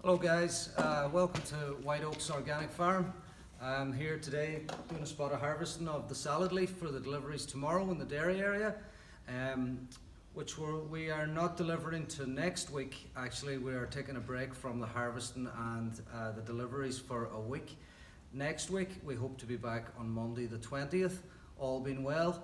Hello guys, welcome to Whiteoaks Organic Farm. I'm here today doing a spot of harvesting of the salad leaf for the deliveries tomorrow in the dairy area, which we are not delivering to next week. Actually, we are taking a break from the harvesting and the deliveries for a week. Next week we hope to be back on Monday the 20th, all being well.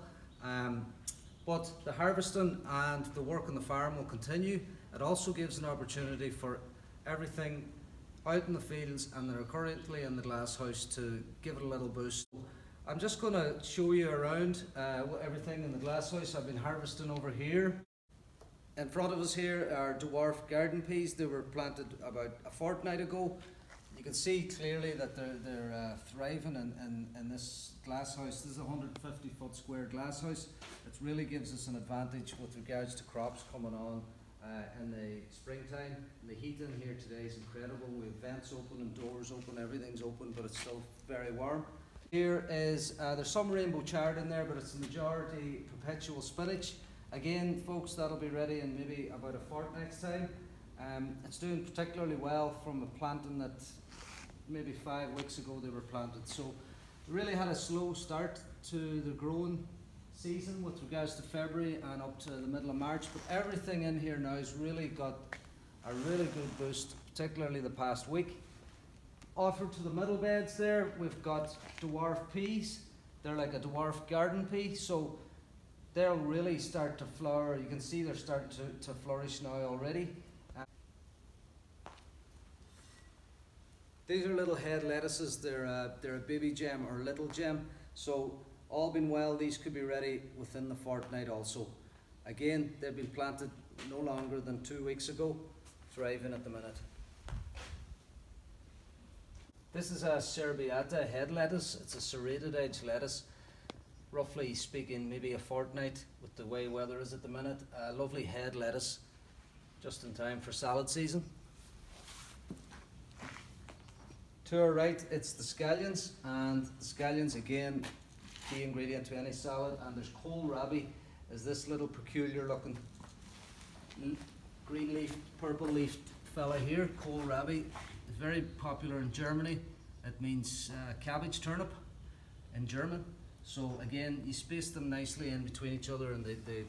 But the harvesting and the work on the farm will continue. It also gives an opportunity for everything out in the fields and that are currently in the glass house to give it a little boost. I'm just going to show you around everything in the glass house. I've been harvesting over here. In front of us here are dwarf garden peas. They were planted about a fortnight ago. You can see clearly that they're thriving in this glass house. This is a 150 foot square glass house. It really gives us an advantage with regards to crops coming on in the springtime. The heat in here today is incredible. We have vents open and doors open, everything's open, but it's still very warm. Here is, there's some rainbow chard in there, but it's the majority perpetual spinach. Again, folks, that'll be ready in maybe about a fortnight's time. It's doing particularly well from a planting that maybe 5 weeks ago they were planted. So we really had a slow start to the growing season with regards to February and up to the middle of March, but everything in here now has really got a really good boost, particularly the past week. Offered to the middle beds there, we've got dwarf peas. They're like a dwarf garden pea, so they'll really start to flower. You can see they're starting to flourish now already. These are little head lettuces. They're a baby gem or little gem, so all being well, these could be ready within the fortnight also. Again, they've been planted no longer than 2 weeks ago, thriving at the minute. This is a Serbiata head lettuce. It's a serrated edge lettuce. Roughly speaking, maybe a fortnight with the way weather is at the minute. A lovely head lettuce, just in time for salad season. To our right, it's the scallions, and the scallions again, key ingredient to any salad. And there's kohlrabi, is this little peculiar looking green leaf, purple leaf fella here. Kohlrabi is very popular in Germany. It means cabbage turnip in German. So again, you space them nicely in between each other and they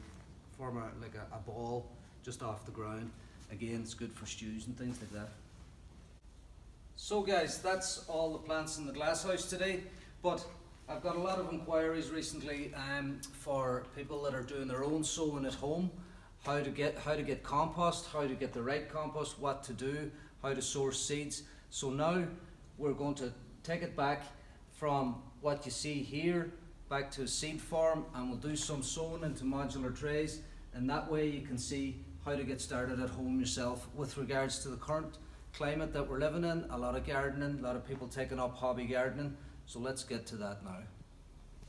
form like a ball just off the ground. Again, it's good for stews and things like that. So guys, that's all the plants in the glass house today, but I've got a lot of inquiries recently for people that are doing their own sowing at home, how to get compost, how to get the right compost, what to do, how to source seeds. So now we're going to take it back from what you see here back to a seed farm, and we'll do some sowing into modular trays, and that way you can see how to get started at home yourself with regards to the current climate that we're living in. A lot of gardening, a lot of people taking up hobby gardening. So let's get to that now.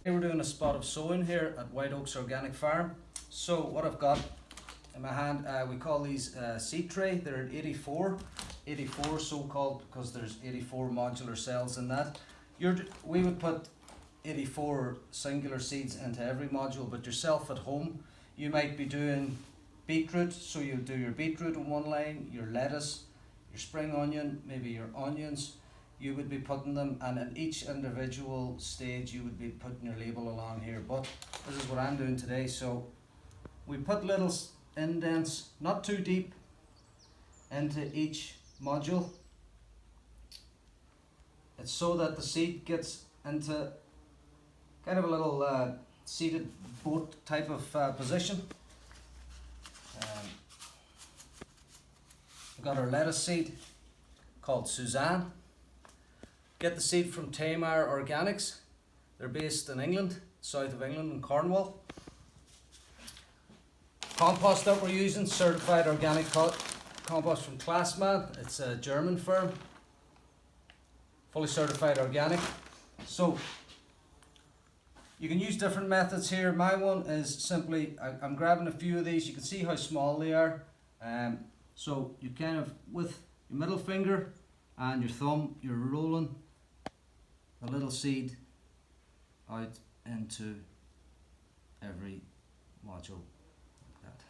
Here we're doing a spot of sowing here at Whiteoaks Organic Farm. So what I've got in my hand, we call these seed tray. They're an 84 so called because there's 84 modular cells in that. We would put 84 singular seeds into every module, but yourself at home, you might be doing beetroot, so you do your beetroot in one line, your lettuce, your spring onion, maybe your onions. You would be putting them, and at each individual stage you would be putting your label along here, but this is what I'm doing today. So we put little indents, not too deep, into each module. It's so that the seed gets into kind of a little seeded boat type of position. We've got our lettuce seed called Suzanne. Get the seed from Tamar Organics. They're based in England, south of England in Cornwall. Compost that we're using, certified organic compost from Classman. It's a German firm, fully certified organic. So you can use different methods here. My one is simply, I'm grabbing a few of these. You can see how small they are. So you kind of, with your middle finger and your thumb, you're rolling a little seed out into every module like that.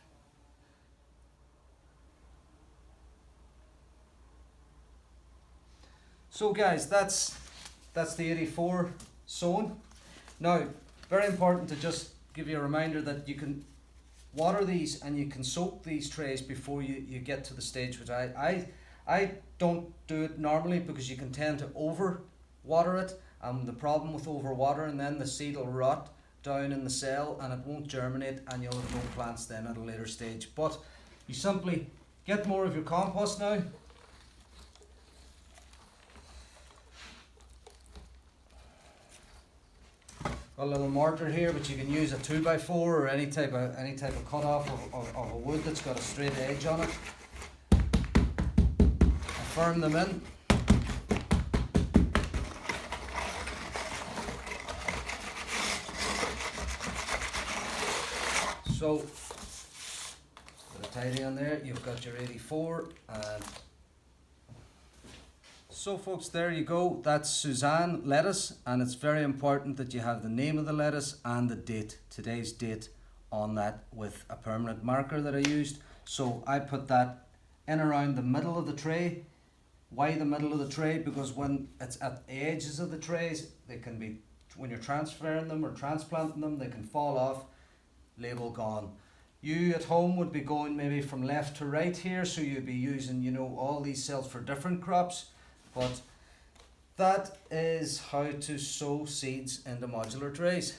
So guys, that's the 84 sown. Now, very important to just give you a reminder that you can water these and you can soak these trays before you get to the stage which I don't do it normally, because you can tend to over water it, and the problem with over watering, then the seed will rot down in the cell and it won't germinate, and you'll have no plants then at a later stage. But you simply get more of your compost now. Got a little mortar here, but you can use a 2x4 or any type of cut off of a wood that's got a straight edge on it. Firm them in. So, put a tidy on there. You've got your 84, and so folks, there you go. That's Suzanne lettuce, and it's very important that you have the name of the lettuce and the date, today's date, on that with a permanent marker that I used. So I put that in around the middle of the tray. Why the middle of the tray? Because when it's at the edges of the trays, they can be, when you're transferring them or transplanting them, they can fall off, label gone. You at home would be going maybe from left to right here, so you'd be using, you know, all these cells for different crops. But that is how to sow seeds into modular trays.